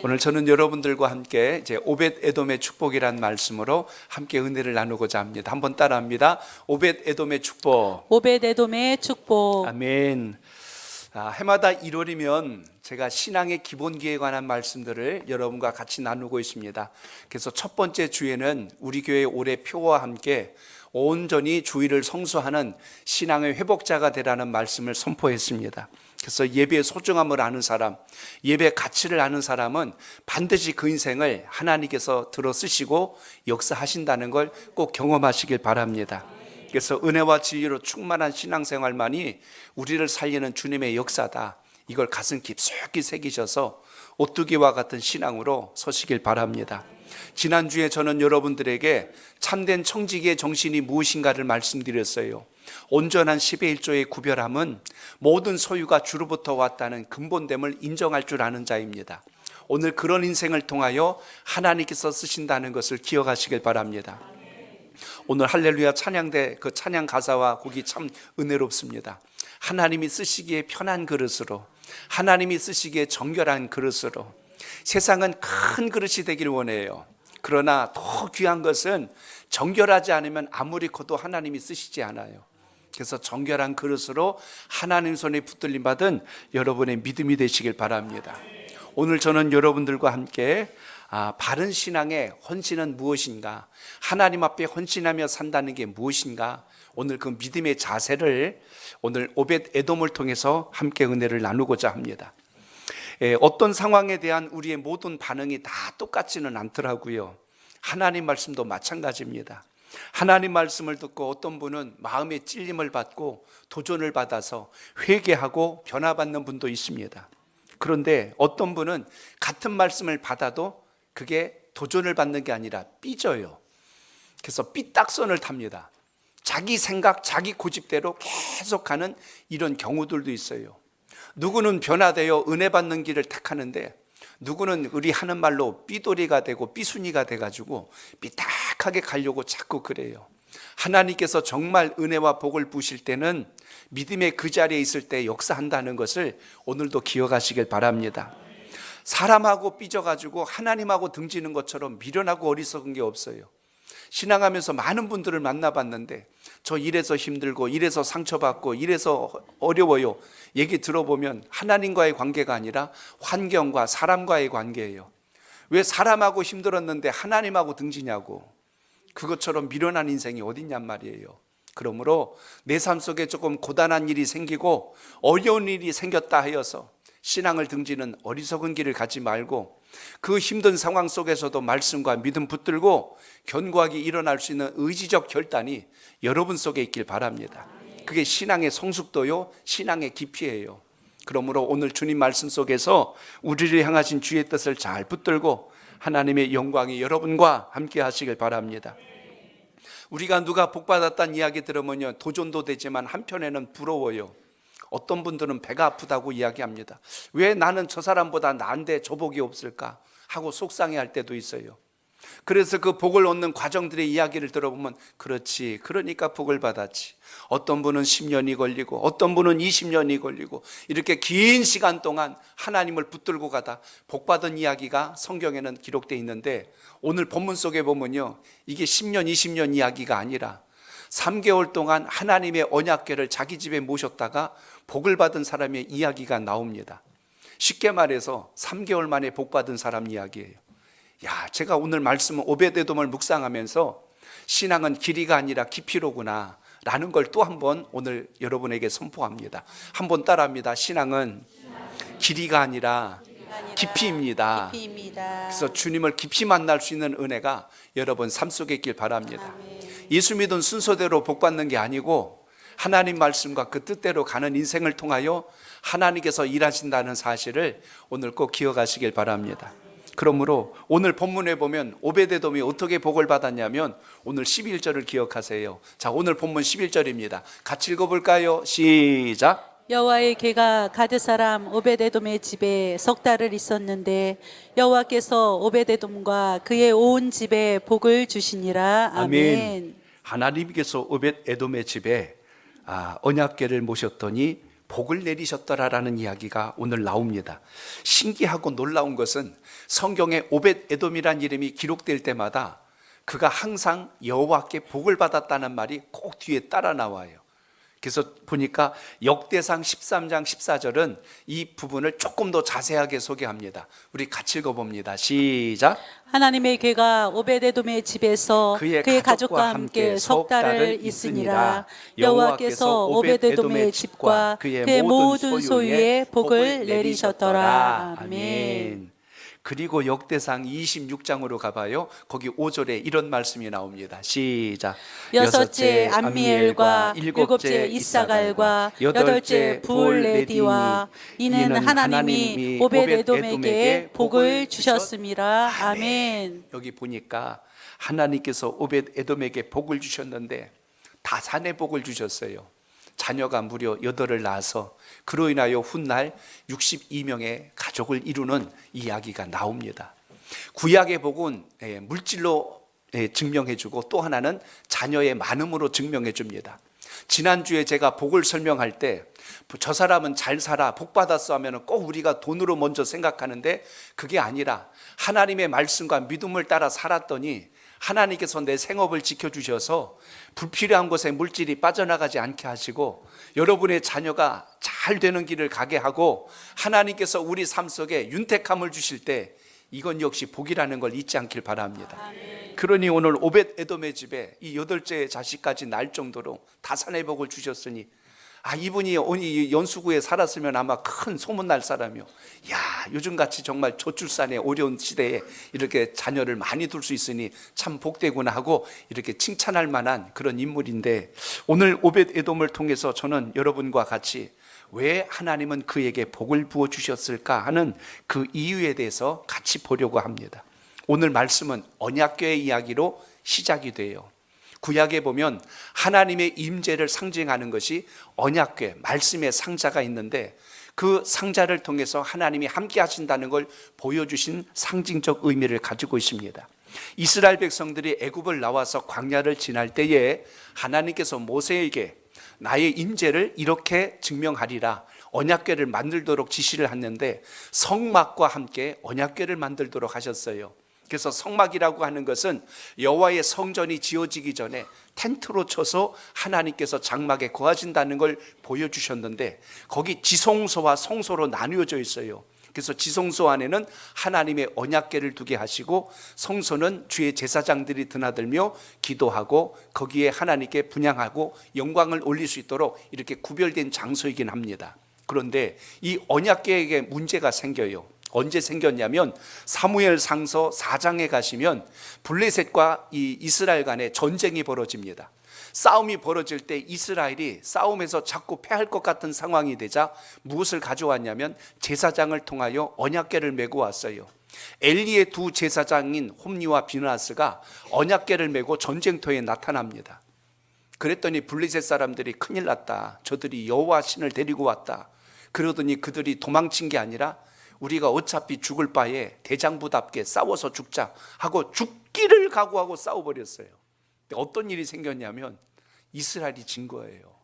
오늘 저는 여러분들과 함께 이제 오벳 에돔의 축복이란 말씀으로 함께 은혜를 나누고자 합니다. 한번 따라합니다. 오벳 에돔의 축복. 오벳 에돔의 축복. 아멘. 해마다 1월이면 제가 신앙의 기본기에 관한 말씀들을 여러분과 같이 나누고 있습니다. 그래서 첫 번째 주에는 우리 교회 올해 표와 함께 온전히 주일을 성수하는 신앙의 회복자가 되라는 말씀을 선포했습니다. 그래서 예배의 소중함을 아는 사람, 예배의 가치를 아는 사람은 반드시 그 인생을 하나님께서 들어 쓰시고 역사하신다는 걸 꼭 경험하시길 바랍니다. 그래서 은혜와 진리로 충만한 신앙생활만이 우리를 살리는 주님의 역사다. 이걸 가슴 깊숙이 새기셔서 오뚜기와 같은 신앙으로 서시길 바랍니다. 지난주에 저는 여러분들에게 참된 청지기의 정신이 무엇인가를 말씀드렸어요. 온전한 10의 1조의 구별함은 모든 소유가 주로부터 왔다는 근본됨을 인정할 줄 아는 자입니다. 오늘 그런 인생을 통하여 하나님께서 쓰신다는 것을 기억하시길 바랍니다. 오늘 할렐루야 찬양대 그 찬양 가사와 곡이 참 은혜롭습니다. 하나님이 쓰시기에 편한 그릇으로, 하나님이 쓰시기에 정결한 그릇으로, 세상은 큰 그릇이 되길 원해요. 그러나 더 귀한 것은 정결하지 않으면 아무리 커도 하나님이 쓰시지 않아요. 그래서 정결한 그릇으로 하나님 손에 붙들림 받은 여러분의 믿음이 되시길 바랍니다. 오늘 저는 여러분들과 함께 바른 신앙의 헌신은 무엇인가, 하나님 앞에 헌신하며 산다는 게 무엇인가, 오늘 그 믿음의 자세를 오늘 오벳 에돔을 통해서 함께 은혜를 나누고자 합니다. 어떤 상황에 대한 우리의 모든 반응이 다 똑같지는 않더라고요. 하나님 말씀도 마찬가지입니다. 하나님 말씀을 듣고 어떤 분은 마음의 찔림을 받고 도전을 받아서 회개하고 변화받는 분도 있습니다. 그런데 어떤 분은 같은 말씀을 받아도 그게 도전을 받는 게 아니라 삐져요. 그래서 삐딱선을 탑니다. 자기 생각, 자기 고집대로 계속하는 이런 경우들도 있어요. 누구는 변화되어 은혜 받는 길을 택하는데 누구는 우리 하는 말로 삐돌이가 되고 삐순이가 돼가지고 삐딱하게 가려고 자꾸 그래요. 하나님께서 정말 은혜와 복을 부으실 때는 믿음의 그 자리에 있을 때 역사한다는 것을 오늘도 기억하시길 바랍니다. 사람하고 삐져가지고 하나님하고 등지는 것처럼 미련하고 어리석은 게 없어요. 신앙하면서 많은 분들을 만나봤는데 저 이래서 힘들고 이래서 상처받고 이래서 어려워요 얘기 들어보면 하나님과의 관계가 아니라 환경과 사람과의 관계예요. 왜 사람하고 힘들었는데 하나님하고 등지냐고. 그것처럼 미련한 인생이 어딨냔 말이에요. 그러므로 내 삶 속에 조금 고단한 일이 생기고 어려운 일이 생겼다 하여서 신앙을 등지는 어리석은 길을 가지 말고 그 힘든 상황 속에서도 말씀과 믿음 붙들고 견고하게 일어날 수 있는 의지적 결단이 여러분 속에 있길 바랍니다. 그게 신앙의 성숙도요, 신앙의 깊이예요. 그러므로 오늘 주님 말씀 속에서 우리를 향하신 주의 뜻을 잘 붙들고 하나님의 영광이 여러분과 함께 하시길 바랍니다. 우리가 누가 복받았다는 이야기 들으면 도전도 되지만 한편에는 부러워요. 어떤 분들은 배가 아프다고 이야기합니다. 왜 나는 저 사람보다 나은데 저 복이 없을까 하고 속상해할 때도 있어요. 그래서 그 복을 얻는 과정들의 이야기를 들어보면 그렇지, 그러니까 복을 받았지. 어떤 분은 10년이 걸리고 어떤 분은 20년이 걸리고 이렇게 긴 시간 동안 하나님을 붙들고 가다 복받은 이야기가 성경에는 기록되어 있는데 오늘 본문 속에 보면요, 이게 10년, 20년 이야기가 아니라 3개월 동안 하나님의 언약궤를 자기 집에 모셨다가 복을 받은 사람의 이야기가 나옵니다. 쉽게 말해서 3개월 만에 복 받은 사람 이야기예요. 제가 오늘 말씀은 오벳 에돔을 묵상하면서 신앙은 길이가 아니라 깊이로구나 라는 걸 또 한 번 오늘 여러분에게 선포합니다. 한번 따라합니다. 신앙은 길이가 아니라 깊이입니다. 그래서 주님을 깊이 만날 수 있는 은혜가 여러분 삶 속에 있길 바랍니다. 예수 믿은 순서대로 복 받는 게 아니고 하나님 말씀과 그 뜻대로 가는 인생을 통하여 하나님께서 일하신다는 사실을 오늘 꼭 기억하시길 바랍니다. 그러므로 오늘 본문에 보면 오벳 에돔이 어떻게 복을 받았냐면 오늘 11절을 기억하세요. 자, 오늘 본문 11절입니다. 같이 읽어볼까요? 시작. 여호와의 궤가 가드 사람 오벳 에돔의 집에 석 달을 있었는데 여호와께서 오벳 에돔과 그의 온 집에 복을 주시니라. 아멘. 하나님께서 오벳 에돔의 집에 언약궤를 모셨더니 복을 내리셨더라라는 이야기가 오늘 나옵니다. 신기하고 놀라운 것은 성경에 오벳 에돔이라는 이름이 기록될 때마다 그가 항상 여호와께 복을 받았다는 말이 꼭 뒤에 따라 나와요. 그래서 보니까 역대상 13장 14절은 이 부분을 조금 더 자세하게 소개합니다. 우리 같이 읽어봅니다. 시작. 하나님의 괴가 오베데돔의 집에서 그의 가족과 함께 석 달을 있으니라. 여호와께서 오베데돔의 집과 그의 모든 소유에 복을 내리셨더라. 아멘. 그리고 역대상 26장으로 가봐요. 거기 5절에 이런 말씀이 나옵니다. 시작. 여섯째 암미엘과 일곱째 이사갈과 여덟째 부올레디와 이는 하나님이 오벳에돔에게 복을 주셨음이라. 아멘. 여기 보니까 하나님께서 오벳에돔에게 복을 주셨는데 다산의 복을 주셨어요. 자녀가 무려 8을 낳아서 그로 인하여 훗날 62명의 가족을 이루는 이야기가 나옵니다. 구약의 복은 물질로 증명해주고 또 하나는 자녀의 많음으로 증명해줍니다. 지난주에 제가 복을 설명할 때 저 사람은 잘 살아 복 받았어 하면 꼭 우리가 돈으로 먼저 생각하는데 그게 아니라 하나님의 말씀과 믿음을 따라 살았더니 하나님께서 내 생업을 지켜주셔서 불필요한 곳에 물질이 빠져나가지 않게 하시고 여러분의 자녀가 잘 되는 길을 가게 하고 하나님께서 우리 삶 속에 윤택함을 주실 때 이건 역시 복이라는 걸 잊지 않길 바랍니다. 그러니 오늘 오벳에돔의 집에 이 8째 자식까지 날 정도로 다산의 복을 주셨으니 이분이 오늘 연수구에 살았으면 아마 큰 소문날 사람이요. 요즘같이 정말 저출산의 어려운 시대에 이렇게 자녀를 많이 둘 수 있으니 참 복되구나 하고 이렇게 칭찬할 만한 그런 인물인데 오늘 오벳에돔을 통해서 저는 여러분과 같이 왜 하나님은 그에게 복을 부어주셨을까 하는 그 이유에 대해서 같이 보려고 합니다. 오늘 말씀은 언약궤의 이야기로 시작이 돼요. 구약에 보면 하나님의 임재를 상징하는 것이 언약궤, 말씀의 상자가 있는데 그 상자를 통해서 하나님이 함께 하신다는 걸 보여주신 상징적 의미를 가지고 있습니다. 이스라엘 백성들이 애굽을 나와서 광야를 지날 때에 하나님께서 모세에게 나의 임재를 이렇게 증명하리라 언약궤를 만들도록 지시를 했는데 성막과 함께 언약궤를 만들도록 하셨어요. 그래서 성막이라고 하는 것은 여호와의 성전이 지어지기 전에 텐트로 쳐서 하나님께서 장막에 거하신다는 걸 보여주셨는데 거기 지성소와 성소로 나누어져 있어요. 그래서 지성소 안에는 하나님의 언약궤를 두게 하시고 성소는 주의 제사장들이 드나들며 기도하고 거기에 하나님께 분향하고 영광을 올릴 수 있도록 이렇게 구별된 장소이긴 합니다. 그런데 이 언약궤에게 문제가 생겨요. 언제 생겼냐면 사무엘상서 4장에 가시면 블레셋과 이 이스라엘 간에 전쟁이 벌어집니다. 싸움이 벌어질 때 이스라엘이 싸움에서 자꾸 패할 것 같은 상황이 되자 무엇을 가져왔냐면 제사장을 통하여 언약궤를 메고 왔어요. 엘리의 두 제사장인 홈니와 비느하스가 언약궤를 메고 전쟁터에 나타납니다. 그랬더니 블레셋 사람들이 큰일 났다. 저들이 여호와 신을 데리고 왔다. 그러더니 그들이 도망친 게 아니라 우리가 어차피 죽을 바에 대장부답게 싸워서 죽자 하고 죽기를 각오하고 싸워버렸어요. 어떤 일이 생겼냐면 이스라엘이 진 거예요.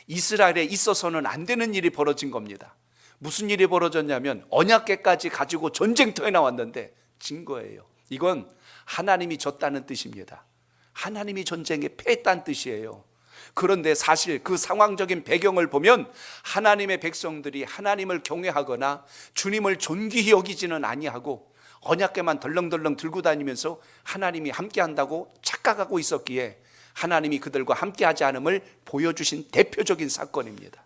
이스라엘에 있어서는 안 되는 일이 벌어진 겁니다. 무슨 일이 벌어졌냐면 언약궤까지 가지고 전쟁터에 나왔는데 진 거예요. 이건 하나님이 졌다는 뜻입니다. 하나님이 전쟁에 패했다는 뜻이에요. 그런데 사실 그 상황적인 배경을 보면 하나님의 백성들이 하나님을 경외하거나 주님을 존귀히 여기지는 아니하고 언약궤만 덜렁덜렁 들고 다니면서 하나님이 함께한다고 착각하고 있었기에 하나님이 그들과 함께하지 않음을 보여주신 대표적인 사건입니다.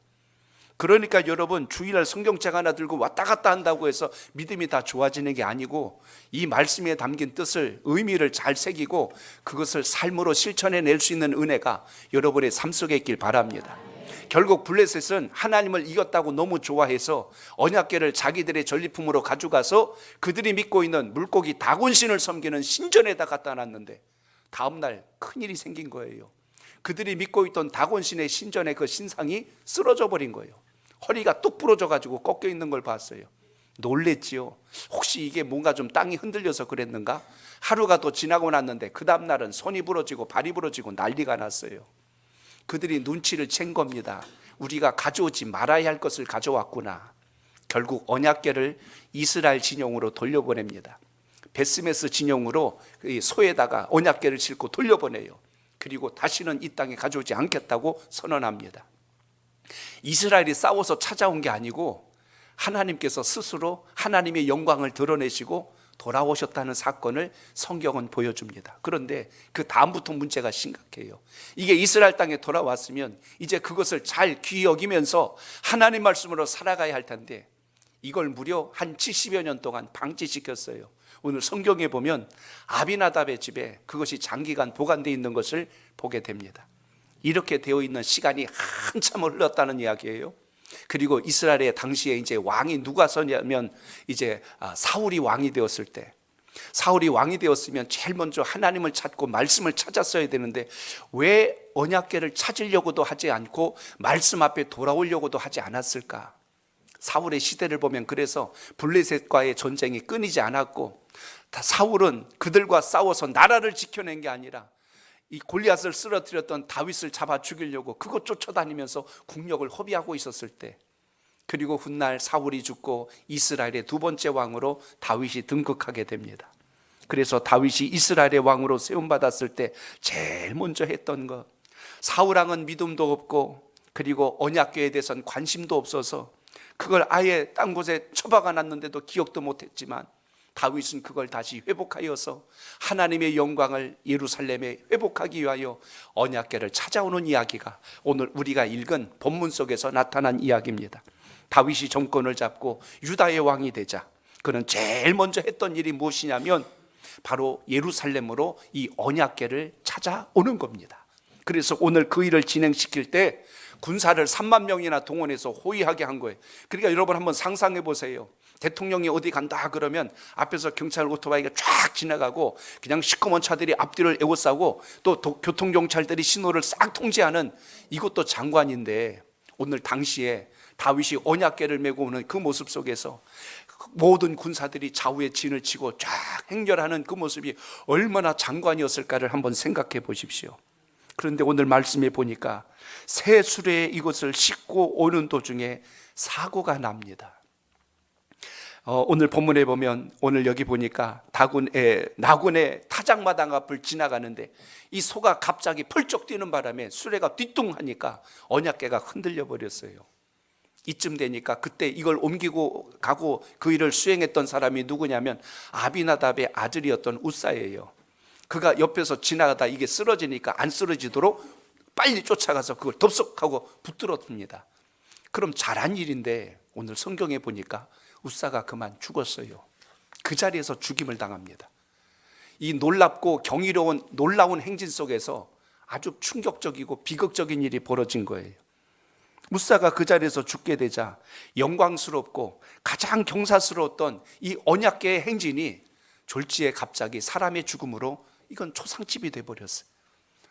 그러니까 여러분 주일날 성경책 하나 들고 왔다 갔다 한다고 해서 믿음이 다 좋아지는 게 아니고 이 말씀에 담긴 뜻을 의미를 잘 새기고 그것을 삶으로 실천해낼 수 있는 은혜가 여러분의 삶 속에 있길 바랍니다. 결국 블레셋은 하나님을 이겼다고 너무 좋아해서 언약궤를 자기들의 전리품으로 가져가서 그들이 믿고 있는 물고기 다곤신을 섬기는 신전에다 갖다 놨는데 다음날 큰일이 생긴 거예요. 그들이 믿고 있던 다곤신의 신전의 그 신상이 쓰러져 버린 거예요. 허리가 뚝 부러져 가지고 꺾여 있는 걸 봤어요. 놀랬지요. 혹시 이게 뭔가 좀 땅이 흔들려서 그랬는가? 하루가 더 지나고 났는데 그 다음 날은 손이 부러지고 발이 부러지고 난리가 났어요. 그들이 눈치를 챈 겁니다. 우리가 가져오지 말아야 할 것을 가져왔구나. 결국 언약궤를 이스라엘 진영으로 돌려보냅니다. 베스메스 진영으로 소에다가 언약궤를 싣고 돌려보내요. 그리고 다시는 이 땅에 가져오지 않겠다고 선언합니다. 이스라엘이 싸워서 찾아온 게 아니고 하나님께서 스스로 하나님의 영광을 드러내시고 돌아오셨다는 사건을 성경은 보여줍니다. 그런데 그 다음부터 문제가 심각해요. 이게 이스라엘 땅에 돌아왔으면 이제 그것을 잘 귀히 여기면서 하나님 말씀으로 살아가야 할 텐데 이걸 무려 한 70여 년 동안 방치시켰어요. 오늘 성경에 보면 아비나답의 집에 그것이 장기간 보관되어 있는 것을 보게 됩니다. 이렇게 되어 있는 시간이 한참 흘렀다는 이야기예요. 그리고 이스라엘의 당시에 이제 왕이 누가 서냐면 이제 사울이 왕이 되었을 때, 사울이 왕이 되었으면 제일 먼저 하나님을 찾고 말씀을 찾았어야 되는데 왜 언약궤를 찾으려고도 하지 않고 말씀 앞에 돌아오려고도 하지 않았을까? 사울의 시대를 보면 그래서 블레셋과의 전쟁이 끊이지 않았고, 사울은 그들과 싸워서 나라를 지켜낸 게 아니라 이 골리앗을 쓰러뜨렸던 다윗을 잡아 죽이려고 그것 쫓아다니면서 국력을 허비하고 있었을 때, 그리고 훗날 사울이 죽고 이스라엘의 두 번째 왕으로 다윗이 등극하게 됩니다. 그래서 다윗이 이스라엘의 왕으로 세움받았을 때 제일 먼저 했던 것, 사울 왕은 믿음도 없고 그리고 언약궤에 대해서는 관심도 없어서 그걸 아예 딴 곳에 처박아 놨는데도 기억도 못했지만 다윗은 그걸 다시 회복하여서 하나님의 영광을 예루살렘에 회복하기 위하여 언약궤를 찾아오는 이야기가 오늘 우리가 읽은 본문 속에서 나타난 이야기입니다. 다윗이 정권을 잡고 유다의 왕이 되자 그는 제일 먼저 했던 일이 무엇이냐면 바로 예루살렘으로 이 언약궤를 찾아오는 겁니다. 그래서 오늘 그 일을 진행시킬 때 군사를 3만 명이나 동원해서 호위하게 한 거예요. 그러니까 여러분 한번 상상해 보세요. 대통령이 어디 간다 그러면 앞에서 경찰 오토바이가 쫙 지나가고 그냥 시커먼 차들이 앞뒤를 에워싸고 또 교통경찰들이 신호를 싹 통제하는, 이것도 장관인데 오늘 당시에 다윗이 언약궤를 메고 오는 그 모습 속에서 모든 군사들이 좌우에 진을 치고 쫙 행렬하는 그 모습이 얼마나 장관이었을까를 한번 생각해 보십시오. 그런데 오늘 말씀에 보니까 새 수레에 이것을 싣고 오는 도중에 사고가 납니다. 오늘 본문에 보면 오늘 여기 보니까 나군의 타작마당 앞을 지나가는데 이 소가 갑자기 펄쩍 뛰는 바람에 수레가 뒤뚱하니까 언약궤가 흔들려 버렸어요. 이쯤 되니까 그때 이걸 옮기고 가고 그 일을 수행했던 사람이 누구냐면 아비나답의 아들이었던 우사예요. 그가 옆에서 지나가다 이게 쓰러지니까 안 쓰러지도록 빨리 쫓아가서 그걸 덥석하고 붙들었습니다. 그럼 잘한 일인데 오늘 성경에 보니까 우사가 그만 죽었어요. 그 자리에서 죽임을 당합니다. 이 놀랍고 경이로운 놀라운 행진 속에서 아주 충격적이고 비극적인 일이 벌어진 거예요. 우사가 그 자리에서 죽게 되자 영광스럽고 가장 경사스러웠던 이 언약궤의 행진이 졸지에 갑자기 사람의 죽음으로 이건 초상집이 돼버렸어요.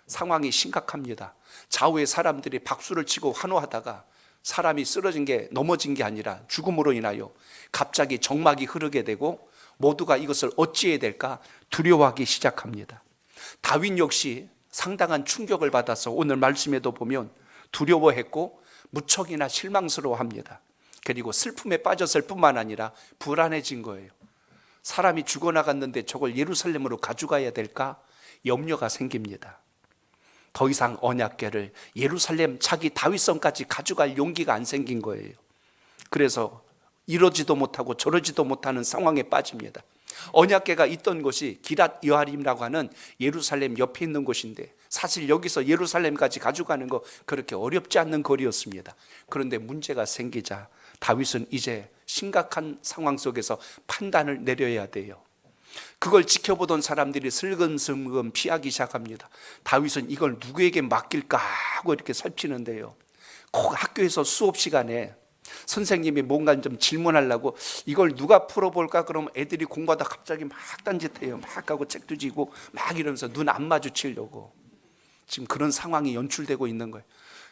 상황이 심각합니다. 좌우의 사람들이 박수를 치고 환호하다가 사람이 쓰러진 게 넘어진 게 아니라 죽음으로 인하여 갑자기 정막이 흐르게 되고 모두가 이것을 어찌해야 될까 두려워하기 시작합니다. 다윗 역시 상당한 충격을 받아서 오늘 말씀에도 보면 두려워했고 무척이나 실망스러워합니다. 그리고 슬픔에 빠졌을 뿐만 아니라 불안해진 거예요. 사람이 죽어나갔는데 저걸 예루살렘으로 가져가야 될까 염려가 생깁니다. 더 이상 언약궤를 예루살렘 자기 다윗성까지 가져갈 용기가 안 생긴 거예요. 그래서 이러지도 못하고 저러지도 못하는 상황에 빠집니다. 언약궤가 있던 곳이 기랏 여아림이라고 하는 예루살렘 옆에 있는 곳인데 사실 여기서 예루살렘까지 가져가는 거 그렇게 어렵지 않는 거리였습니다. 그런데 문제가 생기자 다윗은 이제 심각한 상황 속에서 판단을 내려야 돼요. 그걸 지켜보던 사람들이 슬금슬금 피하기 시작합니다. 다윗은 이걸 누구에게 맡길까 하고 이렇게 살피는데요, 꼭 학교에서 수업 시간에 선생님이 뭔가 좀 질문하려고 이걸 누가 풀어볼까 그러면 애들이 공부하다 갑자기 막 딴짓해요. 막 하고 책도 지고 막 이러면서 눈 안 마주치려고. 지금 그런 상황이 연출되고 있는 거예요.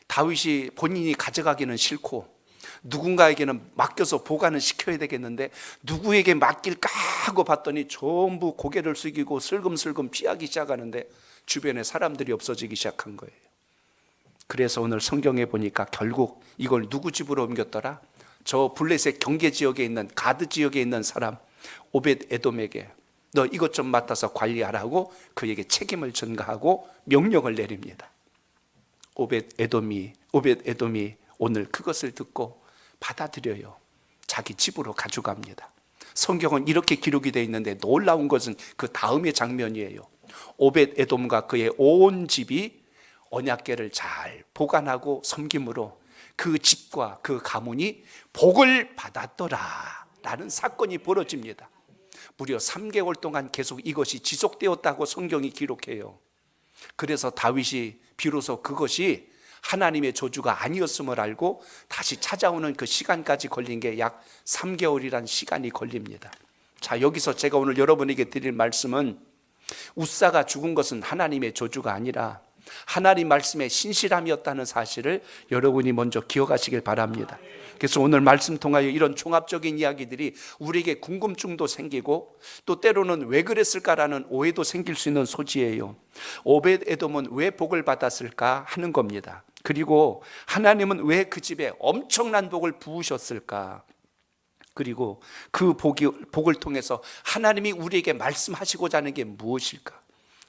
다윗이 본인이 가져가기는 싫고 누군가에게는 맡겨서 보관을 시켜야 되겠는데 누구에게 맡길까 하고 봤더니 전부 고개를 숙이고 슬금슬금 피하기 시작하는데 주변에 사람들이 없어지기 시작한 거예요. 그래서 오늘 성경에 보니까 결국 이걸 누구 집으로 옮겼더라? 저 블레셋 경계 지역에 있는 가드 지역에 있는 사람 오벳 에돔에게 너 이것 좀 맡아서 관리하라고 그에게 책임을 전가하고 명령을 내립니다. 오벳 에돔이 오늘 그것을 듣고 받아들여요. 자기 집으로 가져갑니다. 성경은 이렇게 기록이 되어 있는데 놀라운 것은 그 다음의 장면이에요. 오벳 에돔과 그의 온 집이 언약궤를 잘 보관하고 섬김으로 그 집과 그 가문이 복을 받았더라 라는 사건이 벌어집니다. 무려 3개월 동안 계속 이것이 지속되었다고 성경이 기록해요. 그래서 다윗이 비로소 그것이 하나님의 저주가 아니었음을 알고 다시 찾아오는 그 시간까지 걸린 게 약 3개월이란 시간이 걸립니다. 자, 여기서 제가 오늘 여러분에게 드릴 말씀은 웃사가 죽은 것은 하나님의 저주가 아니라 하나님 말씀의 신실함이었다는 사실을 여러분이 먼저 기억하시길 바랍니다. 그래서 오늘 말씀 통하여 이런 종합적인 이야기들이 우리에게 궁금증도 생기고 또 때로는 왜 그랬을까라는 오해도 생길 수 있는 소지예요. 오벳 에돔은 왜 복을 받았을까 하는 겁니다. 그리고 하나님은 왜 그 집에 엄청난 복을 부으셨을까? 그리고 그 복을 통해서 하나님이 우리에게 말씀하시고자 하는 게 무엇일까?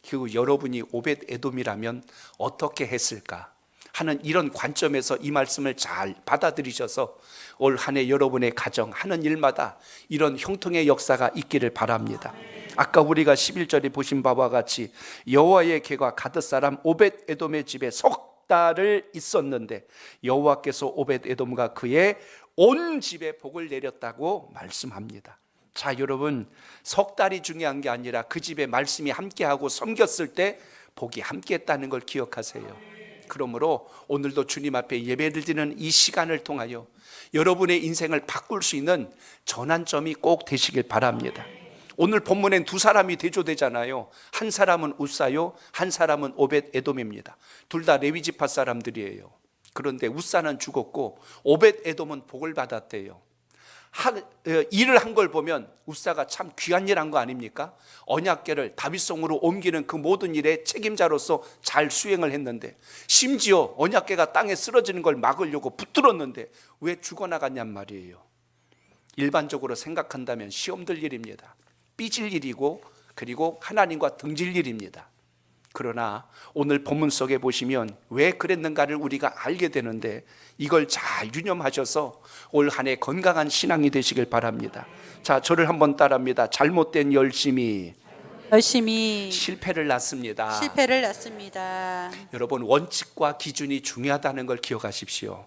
그리고 여러분이 오벳 에돔이라면 어떻게 했을까 하는 이런 관점에서 이 말씀을 잘 받아들이셔서 올 한 해 여러분의 가정 하는 일마다 이런 형통의 역사가 있기를 바랍니다. 아까 우리가 11절에 보신 바와 같이 여호와의 궤가 가드 사람 오벳 에돔의 집에 석 달을 있었는데 여호와께서 오벳 에돔과 그의 온 집에 복을 내렸다고 말씀합니다. 자, 여러분, 석 달이 중요한 게 아니라 그 집에 말씀이 함께하고 섬겼을 때 복이 함께했다는 걸 기억하세요. 그러므로 오늘도 주님 앞에 예배를 드리는 이 시간을 통하여 여러분의 인생을 바꿀 수 있는 전환점이 꼭 되시길 바랍니다. 오늘 본문엔 두 사람이 대조되잖아요. 한 사람은 웃사요, 한 사람은 오벳 에돔입니다. 둘 다 레위 지파 사람들이에요. 그런데 웃사는 죽었고 오벳 에돔은 복을 받았대요. 일을 한 걸 보면 웃사가 참 귀한 일 한 거 아닙니까? 언약궤를 다윗성으로 옮기는 그 모든 일의 책임자로서 잘 수행을 했는데 심지어 언약궤가 땅에 쓰러지는 걸 막으려고 붙들었는데 왜 죽어나갔냔 말이에요. 일반적으로 생각한다면 시험 들 일입니다. 삐질 일이고 그리고 하나님과 등질 일입니다. 그러나 오늘 본문 속에 보시면 왜 그랬는가를 우리가 알게 되는데 이걸 잘 유념하셔서 올 한 해 건강한 신앙이 되시길 바랍니다. 자, 저를 한번 따라합니다. 잘못된 열심이 실패를 낳습니다. 여러분, 원칙과 기준이 중요하다는 걸 기억하십시오.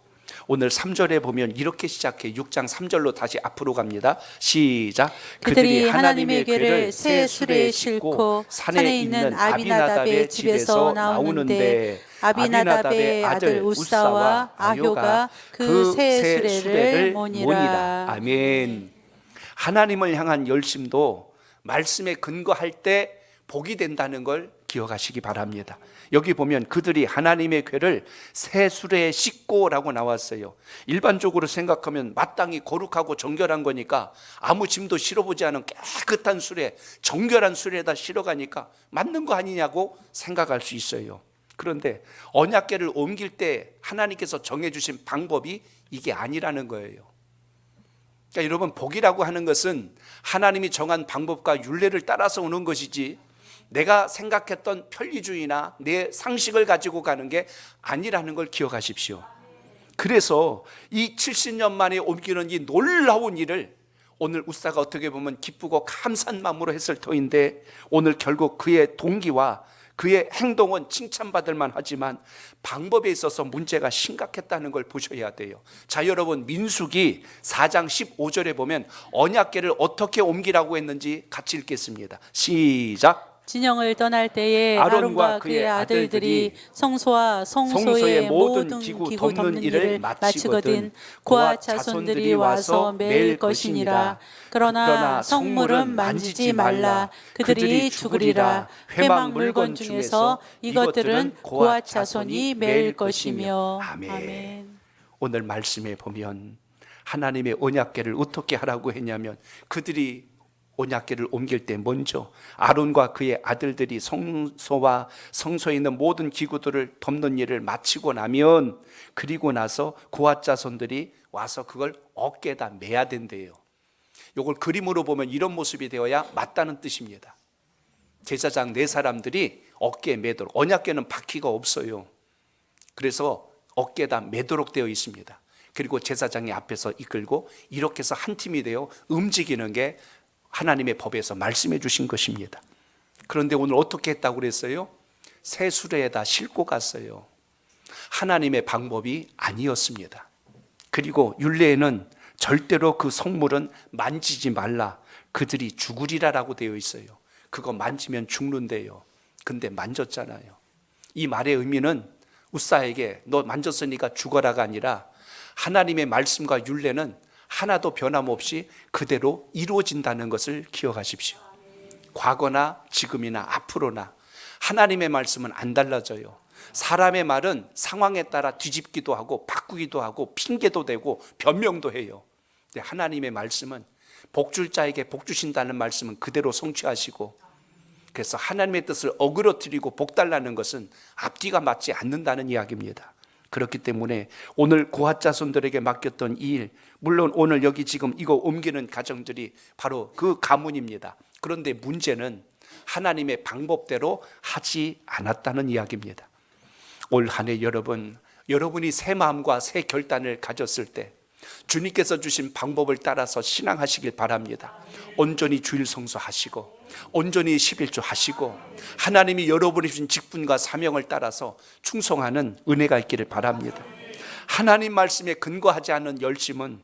오늘 3절에 보면 이렇게 시작해 6장 3절로 다시 앞으로 갑니다. 시작. 그들이 하나님의 궤를 새 수레에 싣고 산에 있는 아비나답의 집에서 나오는데 아비나답의 아들 웃사와 아효가 그 새 수레를 모니라. 아멘. 하나님을 향한 열심도 말씀에 근거할 때 복이 된다는 걸 기억하시기 바랍니다. 여기 보면 그들이 하나님의 궤를 새 수레에 싣고라고 나왔어요. 일반적으로 생각하면 마땅히 거룩하고 정결한 거니까 아무 짐도 실어보지 않은 깨끗한 수레, 정결한 수레에다 실어가니까 맞는 거 아니냐고 생각할 수 있어요. 그런데 언약궤를 옮길 때 하나님께서 정해주신 방법이 이게 아니라는 거예요. 그러니까 여러분, 복이라고 하는 것은 하나님이 정한 방법과 율례를 따라서 오는 것이지 내가 생각했던 편리주의나 내 상식을 가지고 가는 게 아니라는 걸 기억하십시오. 그래서 이 70년 만에 옮기는 이 놀라운 일을 오늘 웃사가 어떻게 보면 기쁘고 감사한 마음으로 했을 터인데 오늘 결국 그의 동기와 그의 행동은 칭찬받을 만하지만 방법에 있어서 문제가 심각했다는 걸 보셔야 돼요. 자, 여러분, 민수기 4장 15절에 보면 언약궤를 어떻게 옮기라고 했는지 같이 읽겠습니다. 시작. 진영을 떠날 때에 아론과 그의 아들들이 성소와 성소의 모든 기구 덮는 일을 마치거든 고아 자손들이 와서 매일 것이니라. 그러나 성물은 만지지 말라. 그들이 죽으리라. 회막 물건 중에서 이것들은 고아 자손이 매일 것이며. 아멘. 오늘 말씀에 보면 하나님의 언약궤를 어떻게 하라고 했냐면 그들이 언약궤를 옮길 때 먼저 아론과 그의 아들들이 성소와 성소에 있는 모든 기구들을 덮는 일을 마치고 나면, 그리고 나서 고앗 자손들이 와서 그걸 어깨에다 매야 된대요. 이걸 그림으로 보면 이런 모습이 되어야 맞다는 뜻입니다. 제사장 네 사람들이 어깨에 매도록, 언약궤는 바퀴가 없어요. 그래서 어깨에다 매도록 되어 있습니다. 그리고 제사장이 앞에서 이끌고 이렇게 해서 한 팀이 되어 움직이는 게 하나님의 법에서 말씀해 주신 것입니다. 그런데 오늘 어떻게 했다고 그랬어요? 새 수레에다 싣고 갔어요. 하나님의 방법이 아니었습니다. 그리고 율례에는 절대로 그 성물은 만지지 말라, 그들이 죽으리라라고 되어 있어요. 그거 만지면 죽는데요. 근데 만졌잖아요. 이 말의 의미는 우사에게 너 만졌으니까 죽어라가 아니라 하나님의 말씀과 율례는 하나도 변함없이 그대로 이루어진다는 것을 기억하십시오. 과거나 지금이나 앞으로나 하나님의 말씀은 안 달라져요. 사람의 말은 상황에 따라 뒤집기도 하고 바꾸기도 하고 핑계도 대고 변명도 해요. 근데 하나님의 말씀은 복줄 자에게 복 주신다는 말씀은 그대로 성취하시고, 그래서 하나님의 뜻을 어그러뜨리고 복 달라는 것은 앞뒤가 맞지 않는다는 이야기입니다. 그렇기 때문에 오늘 고앗 자손들에게 맡겼던 이 일, 물론 오늘 여기 지금 이거 옮기는 가정들이 바로 그 가문입니다. 그런데 문제는 하나님의 방법대로 하지 않았다는 이야기입니다. 올 한 해 여러분이 새 마음과 새 결단을 가졌을 때 주님께서 주신 방법을 따라서 신앙하시길 바랍니다. 온전히 주일 성수하시고 온전히 11조 하시고 하나님이 여러분이 주신 직분과 사명을 따라서 충성하는 은혜가 있기를 바랍니다. 하나님 말씀에 근거하지 않는 열심은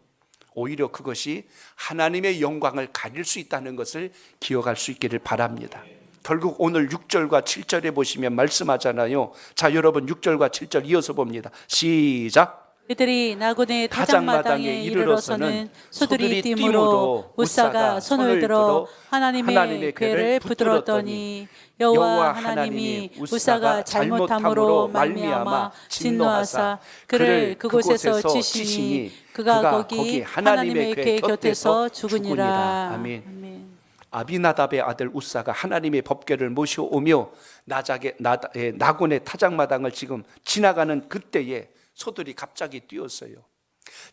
오히려 그것이 하나님의 영광을 가릴 수 있다는 것을 기억할 수 있기를 바랍니다. 결국 오늘 6절과 7절에 보시면 말씀하잖아요. 자, 여러분 6절과 7절 이어서 봅니다. 시작. 그들이 나곤의 타작마당에 이르러서는 소들이 띠므로 우사가 손을 들어 하나님의 궤를 붙들었더니 여호와 하나님이 우사가 잘못함으로 말미암아 진노하사 그를 그곳에서 치시니 그가 거기 하나님의 궤 곁에서 죽으니라. 아멘. 아비나답의 아들 우사가 하나님의 법궤를 모셔오며 나곤의 타작마당을 지금 지나가는 그때에 소들이 갑자기 뛰었어요.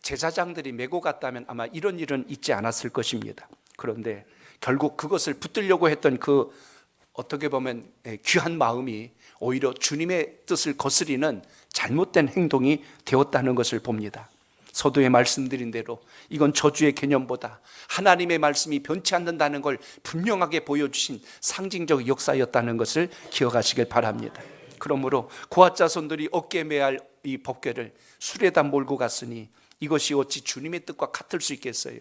제사장들이 메고 갔다면 아마 이런 일은 있지 않았을 것입니다. 그런데 결국 그것을 붙들려고 했던 그 어떻게 보면 귀한 마음이 오히려 주님의 뜻을 거스리는 잘못된 행동이 되었다는 것을 봅니다. 서두에 말씀드린 대로 이건 저주의 개념보다 하나님의 말씀이 변치 않는다는 걸 분명하게 보여주신 상징적 역사였다는 것을 기억하시길 바랍니다. 그러므로 고앗 자손들이 어깨에 매야 할 이 법궤를 수레에다 몰고 갔으니 이것이 어찌 주님의 뜻과 같을 수 있겠어요?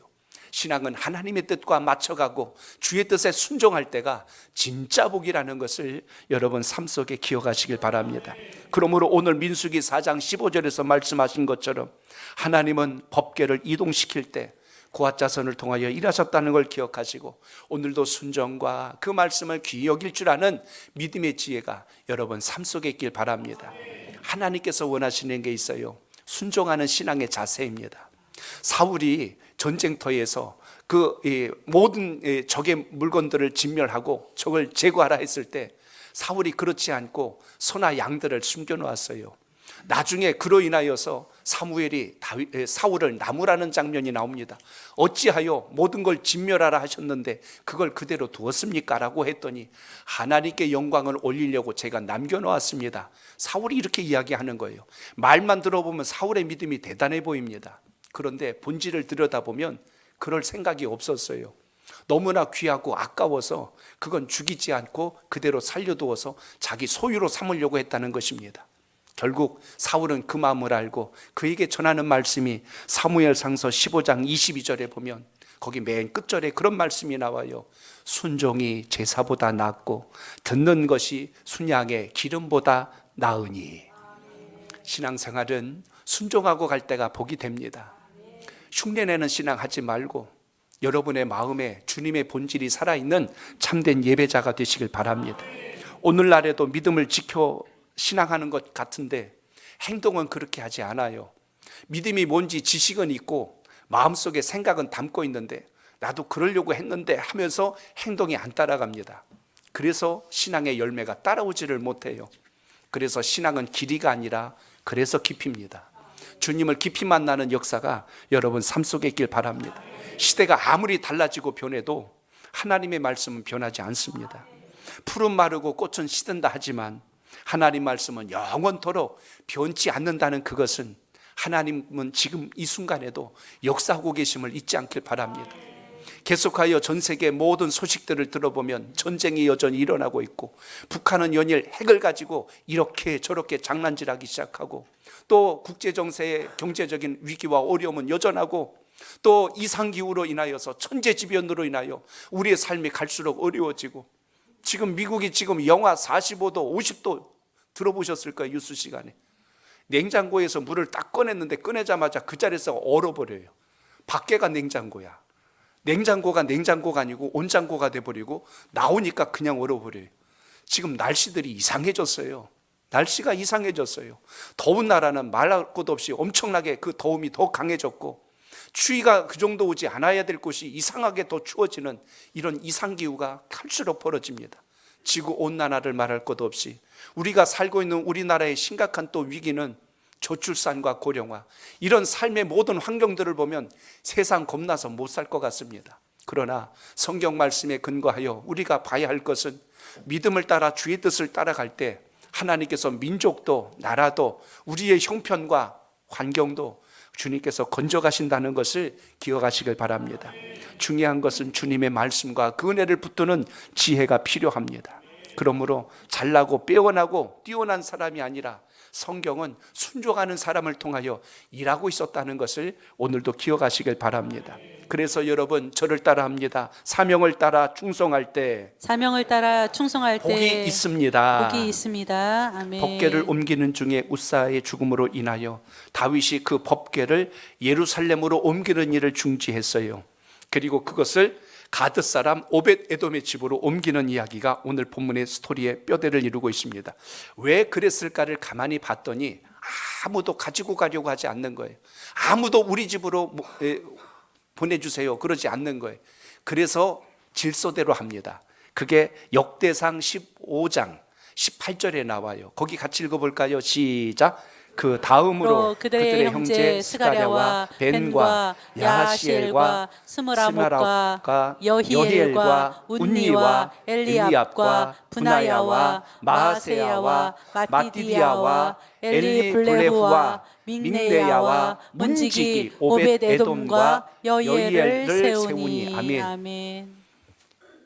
신앙은 하나님의 뜻과 맞춰가고 주의 뜻에 순종할 때가 진짜 복이라는 것을 여러분 삶 속에 기억하시길 바랍니다. 그러므로 오늘 민수기 4장 15절에서 말씀하신 것처럼 하나님은 법궤를 이동시킬 때 고앗 자손을 통하여 일하셨다는 걸 기억하시고 오늘도 순종과 그 말씀을 귀히 여길 줄 아는 믿음의 지혜가 여러분 삶 속에 있길 바랍니다. 하나님께서 원하시는 게 있어요. 순종하는 신앙의 자세입니다. 사울이 전쟁터에서 그 모든 적의 물건들을 진멸하고 적을 제거하라 했을 때 사울이 그렇지 않고 소나 양들을 숨겨놓았어요. 나중에 그로 인하여서 사무엘이 사울을 나무라는 장면이 나옵니다. 어찌하여 모든 걸 진멸하라 하셨는데 그걸 그대로 두었습니까? 라고 했더니 하나님께 영광을 올리려고 제가 남겨놓았습니다. 사울이 이렇게 이야기하는 거예요. 말만 들어보면 사울의 믿음이 대단해 보입니다. 그런데 본질을 들여다보면 그럴 생각이 없었어요. 너무나 귀하고 아까워서 그건 죽이지 않고 그대로 살려두어서 자기 소유로 삼으려고 했다는 것입니다. 결국 사울은 그 마음을 알고 그에게 전하는 말씀이 사무엘상서 15장 22절에 보면 거기 맨 끝절에 그런 말씀이 나와요. 순종이 제사보다 낫고 듣는 것이 순양의 기름보다 나으니. 신앙생활은 순종하고 갈 때가 복이 됩니다. 흉내내는 신앙 하지 말고 여러분의 마음에 주님의 본질이 살아있는 참된 예배자가 되시길 바랍니다. 오늘날에도 믿음을 지켜 신앙하는 것 같은데 행동은 그렇게 하지 않아요. 믿음이 뭔지 지식은 있고 마음속에 생각은 담고 있는데 나도 그러려고 했는데 하면서 행동이 안 따라갑니다. 그래서 신앙의 열매가 따라오지를 못해요. 그래서 신앙은 길이가 아니라 그래서 깊이입니다. 주님을 깊이 만나는 역사가 여러분 삶 속에 있길 바랍니다. 시대가 아무리 달라지고 변해도 하나님의 말씀은 변하지 않습니다. 풀은 마르고 꽃은 시든다 하지만 하나님 말씀은 영원토록 변치 않는다는 그것은 하나님은 지금 이 순간에도 역사하고 계심을 잊지 않길 바랍니다. 계속하여 전 세계 모든 소식들을 들어보면 전쟁이 여전히 일어나고 있고, 북한은 연일 핵을 가지고 이렇게 저렇게 장난질하기 시작하고, 또 국제정세의 경제적인 위기와 어려움은 여전하고, 또 이상기후로 인하여서 천재지변으로 인하여 우리의 삶이 갈수록 어려워지고, 지금 미국이 지금 영하 45도 50도 들어보셨을 거예요. 뉴스 시간에 냉장고에서 물을 딱 꺼냈는데 꺼내자마자 그 자리에서 얼어버려요. 밖에가 냉장고야. 냉장고가 냉장고가 아니고 온장고가 돼버리고 나오니까 그냥 얼어버려요. 지금 날씨들이 이상해졌어요. 날씨가 이상해졌어요. 더운 나라는 말할 것도 없이 엄청나게 그 더움이 더 강해졌고, 추위가 그 정도 오지 않아야 될 곳이 이상하게 더 추워지는 이런 이상기후가 갈수록 벌어집니다. 지구온난화를 말할 것도 없이 우리가 살고 있는 우리나라의 심각한 또 위기는 저출산과 고령화, 이런 삶의 모든 환경들을 보면 세상 겁나서 못 살 것 같습니다. 그러나 성경 말씀에 근거하여 우리가 봐야 할 것은 믿음을 따라 주의 뜻을 따라갈 때 하나님께서 민족도 나라도 우리의 형편과 환경도 주님께서 건져가신다는 것을 기억하시길 바랍니다. 중요한 것은 주님의 말씀과 그 은혜를 붙드는 지혜가 필요합니다. 그러므로 잘나고 빼어나고 뛰어난 사람이 아니라 성경은 순종하는 사람을 통하여 일하고 있었다는 것을 오늘도 기억하시길 바랍니다. 그래서 여러분 저를 따라합니다. 사명을 따라 충성할 때 복이 있습니다. 복이 있습니다. 아멘. 법궤를 옮기는 중에 우사의 죽음으로 인하여 다윗이 그 법궤를 예루살렘으로 옮기는 일을 중지했어요. 그리고 그것을 가드 사람 오벳 에돔의 집으로 옮기는 이야기가 오늘 본문의 스토리의 뼈대를 이루고 있습니다. 왜 그랬을까를 가만히 봤더니 아무도 가지고 가려고 하지 않는 거예요. 아무도 우리 집으로 보내주세요 그러지 않는 거예요. 그래서 질서대로 합니다. 그게 역대상 15장 18절에 나와요. 거기 같이 읽어볼까요? 시작. 그 다음으로 그들의 형제 스가랴와 벤과 야하시엘과 스므라목과 여히엘과 운니와 엘리압과 분하야와 마아세야와 마띠디야와 엘리블레후와 믹네야와 문지기 오벳에돔과 여히엘을 세우니. 아멘.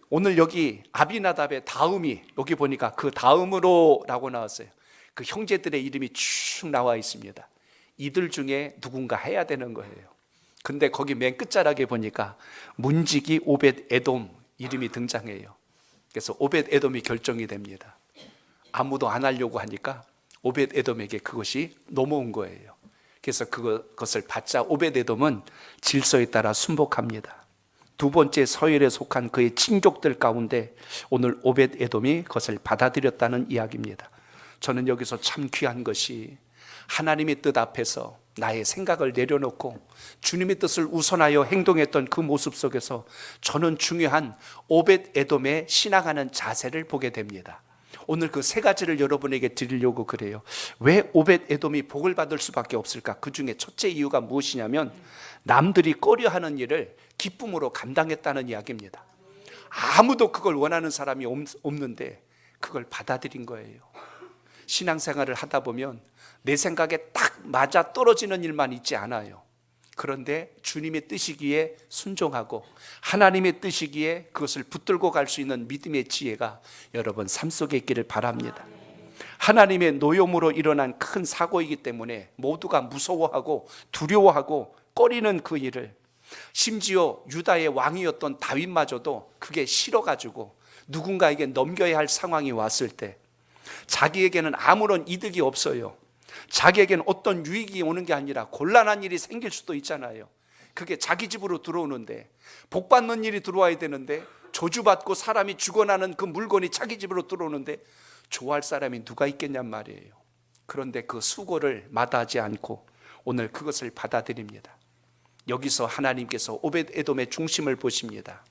오늘 여기 아비나답의 다음이 여기 보니까 그 다음으로 라고 나왔어요. 그 형제들의 이름이 쭉 나와 있습니다. 이들 중에 누군가 해야 되는 거예요. 근데 거기 맨 끝자락에 보니까 문지기 오벳 에돔 이름이 등장해요. 그래서 오벳 에돔이 결정이 됩니다. 아무도 안 하려고 하니까 오벳 에돔에게 그것이 넘어온 거예요. 그래서 그것을 받자 오벳 에돔은 질서에 따라 순복합니다. 두 번째 서열에 속한 그의 친족들 가운데 오늘 오벳 에돔이 그것을 받아들였다는 이야기입니다. 저는 여기서 참 귀한 것이 하나님의 뜻 앞에서 나의 생각을 내려놓고 주님의 뜻을 우선하여 행동했던 그 모습 속에서 저는 중요한 오벳 에돔의 신앙하는 자세를 보게 됩니다. 오늘 그 세 가지를 여러분에게 드리려고 그래요. 왜 오벳 에돔이 복을 받을 수밖에 없을까? 그 중에 첫째 이유가 무엇이냐면 남들이 꺼려하는 일을 기쁨으로 감당했다는 이야기입니다. 아무도 그걸 원하는 사람이 없는데 그걸 받아들인 거예요. 신앙생활을 하다 보면 내 생각에 딱 맞아 떨어지는 일만 있지 않아요. 그런데 주님의 뜻이기에 순종하고 하나님의 뜻이기에 그것을 붙들고 갈 수 있는 믿음의 지혜가 여러분 삶 속에 있기를 바랍니다. 하나님의 노염으로 일어난 큰 사고이기 때문에 모두가 무서워하고 두려워하고 꺼리는 그 일을, 심지어 유다의 왕이었던 다윗마저도 그게 싫어가지고 누군가에게 넘겨야 할 상황이 왔을 때 자기에게는 아무런 이득이 없어요. 자기에게는 어떤 유익이 오는 게 아니라 곤란한 일이 생길 수도 있잖아요. 그게 자기 집으로 들어오는데, 복받는 일이 들어와야 되는데 저주받고 사람이 죽어나는 그 물건이 자기 집으로 들어오는데 좋아할 사람이 누가 있겠냔 말이에요. 그런데 그 수고를 마다하지 않고 오늘 그것을 받아들입니다. 여기서 하나님께서 오벳에돔의 중심을 보십니다.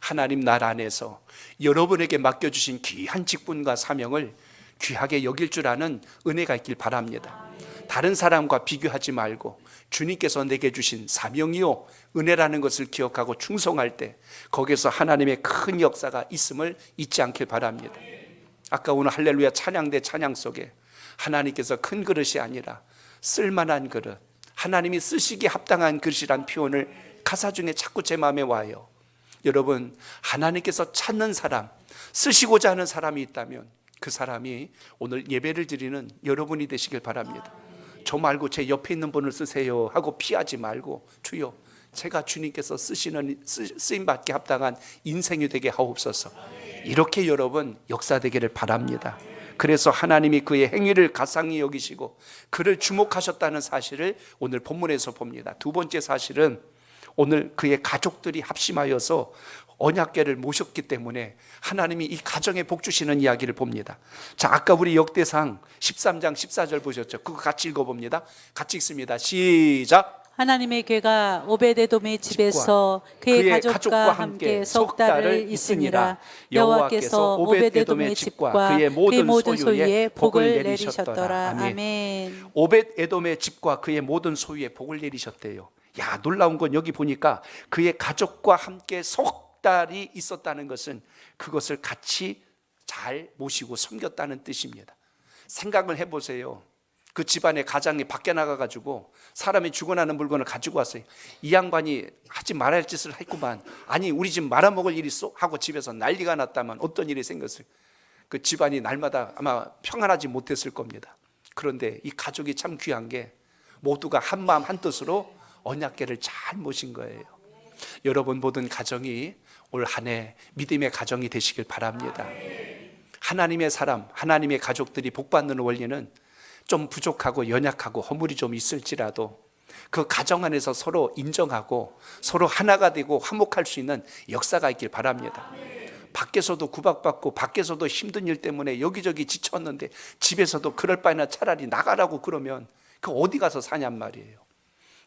하나님 나라 안에서 여러분에게 맡겨주신 귀한 직분과 사명을 귀하게 여길 줄 아는 은혜가 있길 바랍니다. 다른 사람과 비교하지 말고 주님께서 내게 주신 사명이요 은혜라는 것을 기억하고 충성할 때 거기서 하나님의 큰 역사가 있음을 잊지 않길 바랍니다. 아까 오늘 할렐루야 찬양대 찬양 속에 하나님께서 큰 그릇이 아니라 쓸만한 그릇, 하나님이 쓰시기에 합당한 그릇이란 표현을 가사 중에 자꾸 제 마음에 와요. 여러분, 하나님께서 찾는 사람, 쓰시고자 하는 사람이 있다면 그 사람이 오늘 예배를 드리는 여러분이 되시길 바랍니다. 저 말고 제 옆에 있는 분을 쓰세요 하고 피하지 말고, 주여 제가 주님께서 쓰시는 쓰임받기 합당한 인생이 되게 하옵소서. 이렇게 여러분 역사되기를 바랍니다. 그래서 하나님이 그의 행위를 가상히 여기시고 그를 주목하셨다는 사실을 오늘 본문에서 봅니다. 두 번째 사실은 오늘 그의 가족들이 합심하여서 언약궤를 모셨기 때문에 하나님이 이 가정에 복 주시는 이야기를 봅니다. 자, 아까 우리 역대상 13장 14절 보셨죠? 그거 같이 읽어봅니다. 같이 읽습니다. 시작. 하나님의 궤가 오벳에돔의 집에서 그의 가족과 함께 석 달을 있으니라. 여호와께서 오벳에돔의 집과 그의 모든 소유에 복을 내리셨더라. 아멘. 오벳에돔의 집과 그의 모든 소유에 복을 내리셨대요. 야, 놀라운 건 여기 보니까 그의 가족과 함께 석 달이 있었다는 것은 그것을 같이 잘 모시고 섬겼다는 뜻입니다. 생각을 해보세요. 그 집안의 가장이 밖에 나가가지고 사람이 죽어나는 물건을 가지고 왔어요. 이 양반이 하지 말아야 할 짓을 했구만. 아니 우리 집 말아먹을 일이 있어? 하고 집에서 난리가 났다면 어떤 일이 생겼어요? 그 집안이 날마다 아마 평안하지 못했을 겁니다. 그런데 이 가족이 참 귀한 게 모두가 한마음 한뜻으로 언약궤를 잘 모신 거예요. 여러분 모든 가정이 올 한 해 믿음의 가정이 되시길 바랍니다. 하나님의 사람, 하나님의 가족들이 복받는 원리는 좀 부족하고 연약하고 허물이 좀 있을지라도 그 가정 안에서 서로 인정하고 서로 하나가 되고 화목할 수 있는 역사가 있길 바랍니다. 밖에서도 구박받고 밖에서도 힘든 일 때문에 여기저기 지쳤는데 집에서도 그럴 바에나 차라리 나가라고 그러면 그 어디 가서 사냔 말이에요.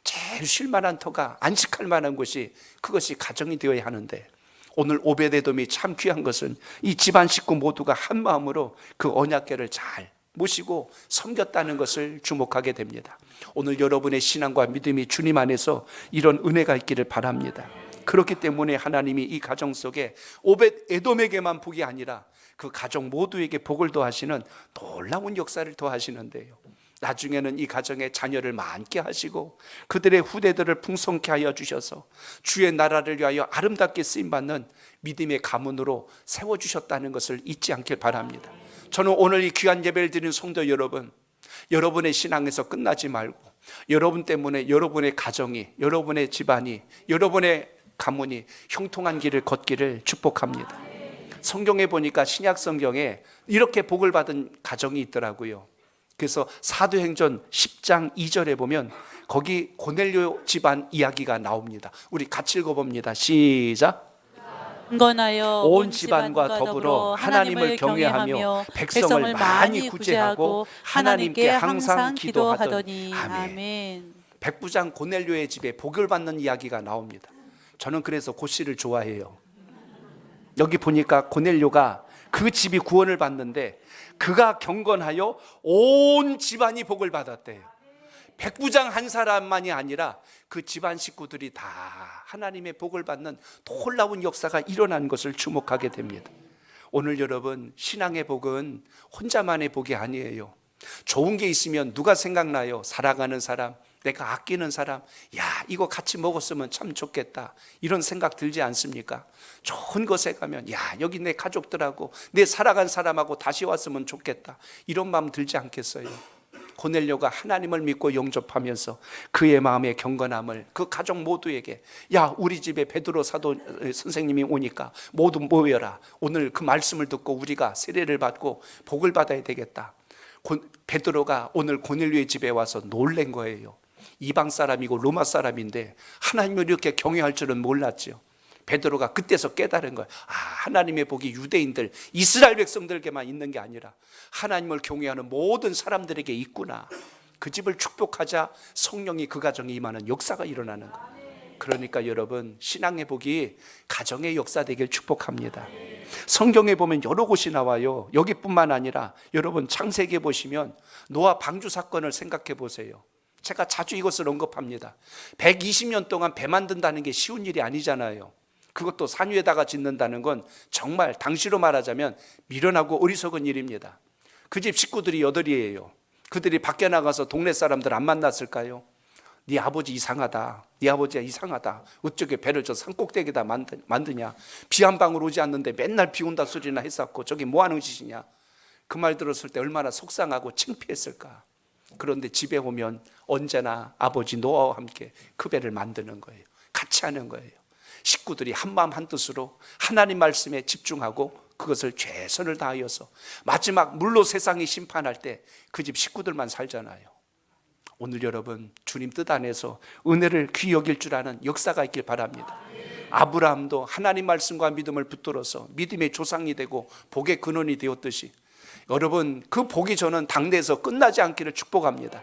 제일 쉴 만한 터가 안식할 만한 곳이 그것이 가정이 되어야 하는데 오늘 오벳에돔이 참 귀한 것은 이 집안 식구 모두가 한 마음으로 그 언약궤를 잘 모시고 섬겼다는 것을 주목하게 됩니다. 오늘 여러분의 신앙과 믿음이 주님 안에서 이런 은혜가 있기를 바랍니다. 그렇기 때문에 하나님이 이 가정 속에 오벳에돔에게만 복이 아니라 그 가정 모두에게 복을 더하시는 놀라운 역사를 더하시는데요. 나중에는 이 가정의 자녀를 많게 하시고 그들의 후대들을 풍성케 하여 주셔서 주의 나라를 위하여 아름답게 쓰임받는 믿음의 가문으로 세워주셨다는 것을 잊지 않길 바랍니다. 저는 오늘 이 귀한 예배를 드리는 성도 여러분, 여러분의 신앙에서 끝나지 말고 여러분 때문에 여러분의 가정이, 여러분의 집안이, 여러분의 가문이 형통한 길을 걷기를 축복합니다. 성경에 보니까 신약 성경에 이렇게 복을 받은 가정이 있더라고요. 그래서 사도행전 10장 2절에 보면 거기 고넬료 집안 이야기가 나옵니다. 우리 같이 읽어봅니다. 시작. 건하여 온 집안과 더불어 하나님을 경외하며 백성을 많이 구제하고 하나님께 항상 기도하더니. 아멘. 백부장 고넬료의 집에 복을 받는 이야기가 나옵니다. 저는 그래서 고씨를 좋아해요. 여기 보니까 고넬료가 그 집이 구원을 받는데 그가 경건하여 온 집안이 복을 받았대요. 백부장 한 사람만이 아니라 그 집안 식구들이 다 하나님의 복을 받는 놀라운 역사가 일어난 것을 주목하게 됩니다. 오늘 여러분 신앙의 복은 혼자만의 복이 아니에요. 좋은 게 있으면 누가 생각나요? 살아가는 사람, 내가 아끼는 사람, 야 이거 같이 먹었으면 참 좋겠다 이런 생각 들지 않습니까? 좋은 곳에 가면 야 여기 내 가족들하고 내 살아간 사람하고 다시 왔으면 좋겠다 이런 마음 들지 않겠어요? 고넬료가 하나님을 믿고 영접하면서 그의 마음의 경건함을 그 가족 모두에게 야 우리 집에 베드로 사도 선생님이 오니까 모두 모여라. 오늘 그 말씀을 듣고 우리가 세례를 받고 복을 받아야 되겠다. 베드로가 오늘 고넬료의 집에 와서 놀란 거예요. 이방 사람이고 로마 사람인데 하나님을 이렇게 경외할 줄은 몰랐죠. 베드로가 그때서 깨달은 거예요. 아, 하나님의 복이 유대인들, 이스라엘 백성들에게만 있는 게 아니라 하나님을 경외하는 모든 사람들에게 있구나. 그 집을 축복하자 성령이 그 가정에 임하는 역사가 일어나는 거예요. 그러니까 여러분, 신앙의 복이 가정의 역사 되길 축복합니다. 성경에 보면 여러 곳이 나와요. 여기뿐만 아니라 여러분 창세기에 보시면 노아 방주 사건을 생각해 보세요. 제가 자주 이것을 언급합니다. 120년 동안 배 만든다는 게 쉬운 일이 아니잖아요. 그것도 산 위에다가 짓는다는 건 정말 당시로 말하자면 미련하고 어리석은 일입니다. 그 집 식구들이 8이에요. 그들이 밖에 나가서 동네 사람들 안 만났을까요? 네 아버지 이상하다. 네 아버지가 이상하다. 어쩌게 배를 저 산꼭대기에다 만드냐. 비 한 방울 오지 않는데 맨날 비 온다 소리나 했었고 저기 뭐 하는 짓이냐. 그 말 들었을 때 얼마나 속상하고 창피했을까. 그런데 집에 오면 언제나 아버지 노아와 함께 그 배를 만드는 거예요. 같이 하는 거예요. 식구들이 한마음 한뜻으로 하나님 말씀에 집중하고 그것을 최선을 다하여서 마지막 물로 세상이 심판할 때 그 집 식구들만 살잖아요. 오늘 여러분 주님 뜻 안에서 은혜를 귀히 여길 줄 아는 역사가 있길 바랍니다. 아브라함도 하나님 말씀과 믿음을 붙들어서 믿음의 조상이 되고 복의 근원이 되었듯이 여러분 그 복이 저는 당대에서 끝나지 않기를 축복합니다.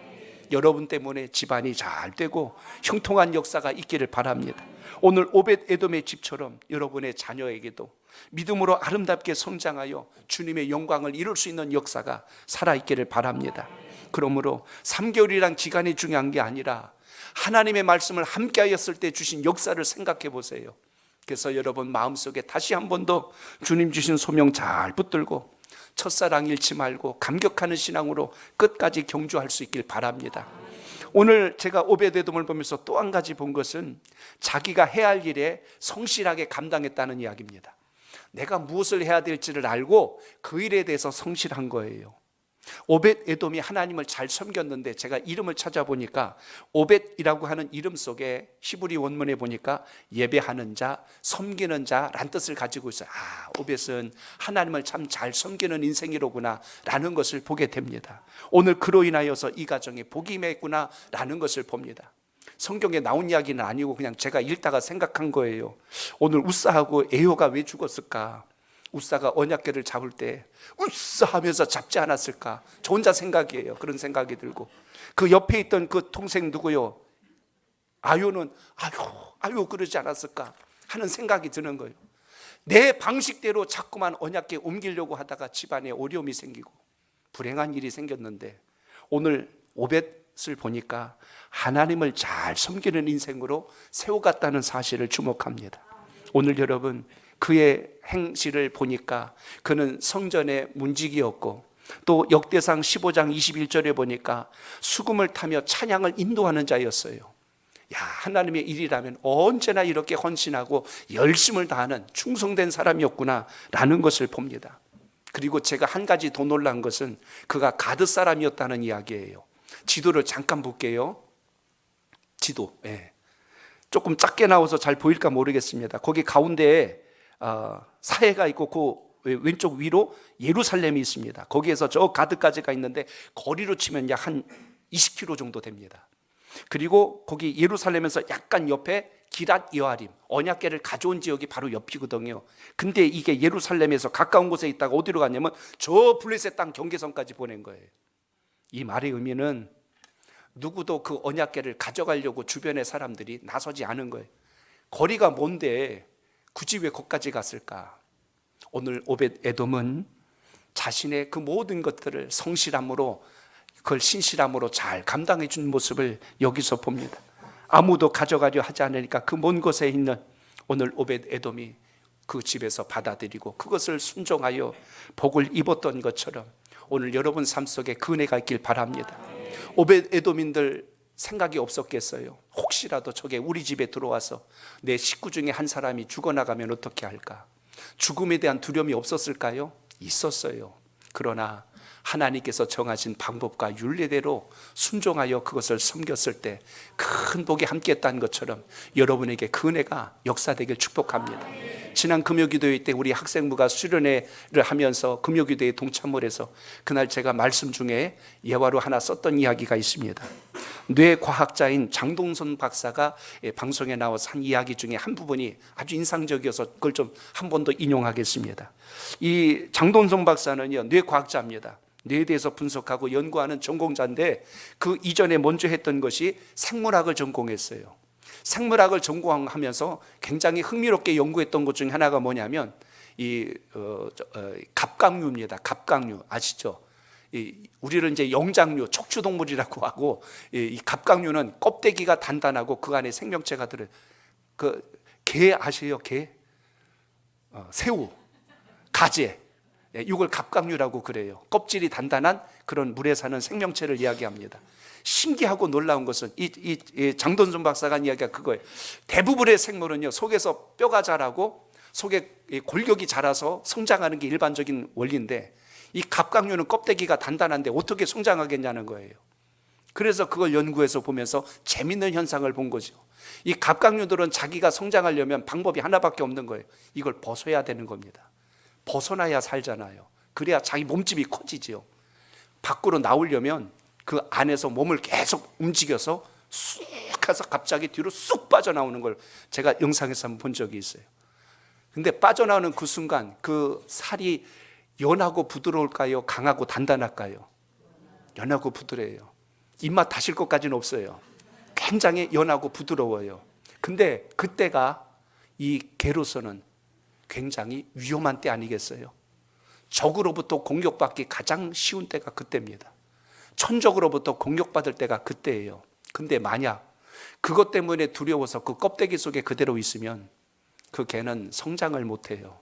여러분 때문에 집안이 잘 되고 형통한 역사가 있기를 바랍니다. 오늘 오벳 에돔의 집처럼 여러분의 자녀에게도 믿음으로 아름답게 성장하여 주님의 영광을 이룰 수 있는 역사가 살아있기를 바랍니다. 그러므로 3개월이란 기간이 중요한 게 아니라 하나님의 말씀을 함께 하였을 때 주신 역사를 생각해 보세요. 그래서 여러분 마음속에 다시 한 번 더 주님 주신 소명 잘 붙들고 첫사랑 잃지 말고 감격하는 신앙으로 끝까지 경주할 수 있길 바랍니다. 오늘 제가 오벳에돔을 보면서 또 한 가지 본 것은 자기가 해야 할 일에 성실하게 감당했다는 이야기입니다. 내가 무엇을 해야 될지를 알고 그 일에 대해서 성실한 거예요. 오벳에돔이 하나님을 잘 섬겼는데 제가 이름을 찾아보니까 오벳이라고 하는 이름 속에 히브리 원문에 보니까 예배하는 자, 섬기는 자란 뜻을 가지고 있어요. 오벳은 하나님을 참 잘 섬기는 인생이로구나 라는 것을 보게 됩니다. 오늘 그로 인하여서 이 가정에 복이 임했구나 라는 것을 봅니다. 성경에 나온 이야기는 아니고 그냥 제가 읽다가 생각한 거예요. 오늘 우사하고 에호가 왜 죽었을까? 우사가 언약궤를 잡을 때 우사 하면서 잡지 않았을까? 저 혼자 생각이에요. 그런 생각이 들고 그 옆에 있던 그 동생 누구요? 아요는 아유 그러지 않았을까 하는 생각이 드는 거예요. 내 방식대로 자꾸만 언약궤 옮기려고 하다가 집안에 어려움이 생기고 불행한 일이 생겼는데 오늘 오벳을 보니까 하나님을 잘 섬기는 인생으로 세워갔다는 사실을 주목합니다. 오늘 여러분 그의 행실을 보니까 그는 성전의 문지기였고 또 역대상 15장 21절에 보니까 수금을 타며 찬양을 인도하는 자였어요. 하나님의 일이라면 언제나 이렇게 헌신하고 열심을 다하는 충성된 사람이었구나 라는 것을 봅니다. 그리고 제가 한 가지 더 놀란 것은 그가 가드 사람이었다는 이야기예요. 지도를 잠깐 볼게요. 지도 조금 작게 나와서 잘 보일까 모르겠습니다. 거기 가운데에 사해가 있고 그 왼쪽 위로 예루살렘이 있습니다. 거기에서 저 가드까지가 있는데 거리로 치면 약 한 20km 정도 됩니다. 그리고 거기 예루살렘에서 약간 옆에 기랏 여아림 언약궤를 가져온 지역이 바로 옆이거든요. 근데 이게 예루살렘에서 가까운 곳에 있다가 어디로 갔냐면 저 블레셋 땅 경계선까지 보낸 거예요. 이 말의 의미는 누구도 그 언약궤를 가져가려고 주변의 사람들이 나서지 않은 거예요. 거리가 먼데 굳이 왜 거기까지 갔을까? 오늘 오벳에돔은 자신의 그 모든 것들을 성실함으로 그걸 신실함으로 잘 감당해 준 모습을 여기서 봅니다. 아무도 가져가려 하지 않으니까 그 먼 곳에 있는 오늘 오벳에돔이 그 집에서 받아들이고 그것을 순종하여 복을 입었던 것처럼 오늘 여러분 삶 속에 그 은혜가 있길 바랍니다. 오벳에돔인들 생각이 없었겠어요? 혹시라도 저게 우리 집에 들어와서 내 식구 중에 한 사람이 죽어나가면 어떻게 할까? 죽음에 대한 두려움이 없었을까요? 있었어요. 그러나 하나님께서 정하신 방법과 율례대로 순종하여 그것을 섬겼을 때 큰 복이 함께했다는 것처럼 여러분에게 그 은혜가 역사되길 축복합니다. 지난 금요기도회 때 우리 학생부가 수련회를 하면서 금요기도회에 동참을 해서 그날 제가 말씀 중에 예화로 하나 썼던 이야기가 있습니다. 뇌과학자인 장동선 박사가 방송에 나와서 한 이야기 중에 한 부분이 아주 인상적이어서 그걸 좀 한 번 더 인용하겠습니다. 이 장동선 박사는요 뇌과학자입니다. 뇌에 대해서 분석하고 연구하는 전공자인데 그 이전에 먼저 했던 것이 생물학을 전공했어요. 생물학을 전공하면서 굉장히 흥미롭게 연구했던 것 중에 하나가 뭐냐면 갑각류입니다. 갑각류 아시죠? 우리를 이제 영장류, 척추동물이라고 하고 이 갑각류는 껍데기가 단단하고 그 안에 생명체가 들어요. 게 아세요? 게? 새우, 가재. 이걸 갑각류라고 그래요. 껍질이 단단한 그런 물에 사는 생명체를 이야기합니다. 신기하고 놀라운 것은 이 장돈순 박사가 이야기한 그거예요. 대부분의 생물은요, 속에서 뼈가 자라고 속에 골격이 자라서 성장하는 게 일반적인 원리인데 이 갑각류는 껍데기가 단단한데 어떻게 성장하겠냐는 거예요. 그래서 그걸 연구해서 보면서 재밌는 현상을 본 거죠. 이 갑각류들은 자기가 성장하려면 방법이 하나밖에 없는 거예요. 이걸 벗어야 되는 겁니다. 벗어나야 살잖아요. 그래야 자기 몸집이 커지죠. 밖으로 나오려면 그 안에서 몸을 계속 움직여서 쑥 해서 갑자기 뒤로 쑥 빠져나오는 걸 제가 영상에서 한번 본 적이 있어요. 근데 빠져나오는 그 순간 그 살이 연하고 부드러울까요? 강하고 단단할까요? 연하고 부드러워요. 입맛 다실 것까지는 없어요. 굉장히 연하고 부드러워요. 근데 그때가 이 개로서는 굉장히 위험한 때 아니겠어요? 적으로부터 공격받기 가장 쉬운 때가 그때입니다. 천적으로부터 공격받을 때가 그때예요. 근데 만약 그것 때문에 두려워서 그 껍데기 속에 그대로 있으면 그 개는 성장을 못해요.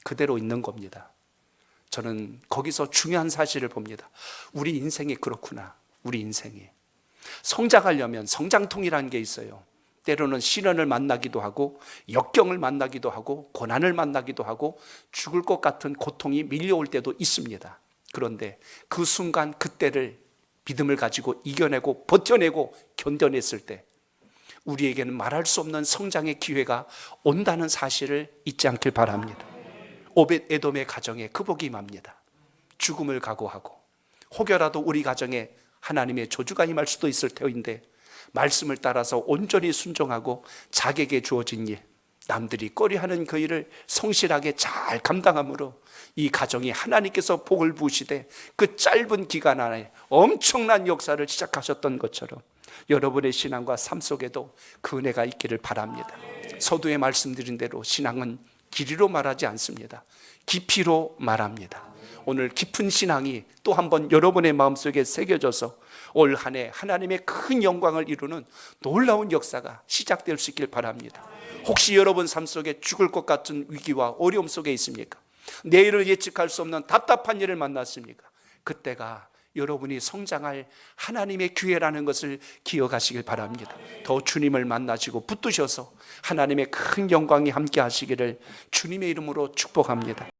그대로 있는 겁니다. 저는 거기서 중요한 사실을 봅니다. 우리 인생이 그렇구나. 우리 인생이 성장하려면 성장통이라는 게 있어요. 때로는 시련을 만나기도 하고 역경을 만나기도 하고 고난을 만나기도 하고 죽을 것 같은 고통이 밀려올 때도 있습니다. 그런데 그 순간 그때를 믿음을 가지고 이겨내고 버텨내고 견뎌냈을 때 우리에게는 말할 수 없는 성장의 기회가 온다는 사실을 잊지 않길 바랍니다. 오벳 에돔의 가정에 그 복이 임합니다. 죽음을 각오하고 혹여라도 우리 가정에 하나님의 저주가 임할 수도 있을 터인데 말씀을 따라서 온전히 순종하고 자기에게 주어진 일, 남들이 꺼려하는 그 일을 성실하게 잘 감당함으로 이 가정이 하나님께서 복을 부으시되 그 짧은 기간 안에 엄청난 역사를 시작하셨던 것처럼 여러분의 신앙과 삶 속에도 그 은혜가 있기를 바랍니다. 서두에 말씀드린 대로 신앙은 길이로 말하지 않습니다. 깊이로 말합니다. 오늘 깊은 신앙이 또 한 번 여러분의 마음속에 새겨져서 올 한 해 하나님의 큰 영광을 이루는 놀라운 역사가 시작될 수 있길 바랍니다. 혹시 여러분 삶 속에 죽을 것 같은 위기와 어려움 속에 있습니까? 내일을 예측할 수 없는 답답한 일을 만났습니까? 그때가 여러분이 성장할 하나님의 기회라는 것을 기억하시길 바랍니다. 더 주님을 만나시고 붙드셔서 하나님의 큰 영광이 함께 하시기를 주님의 이름으로 축복합니다.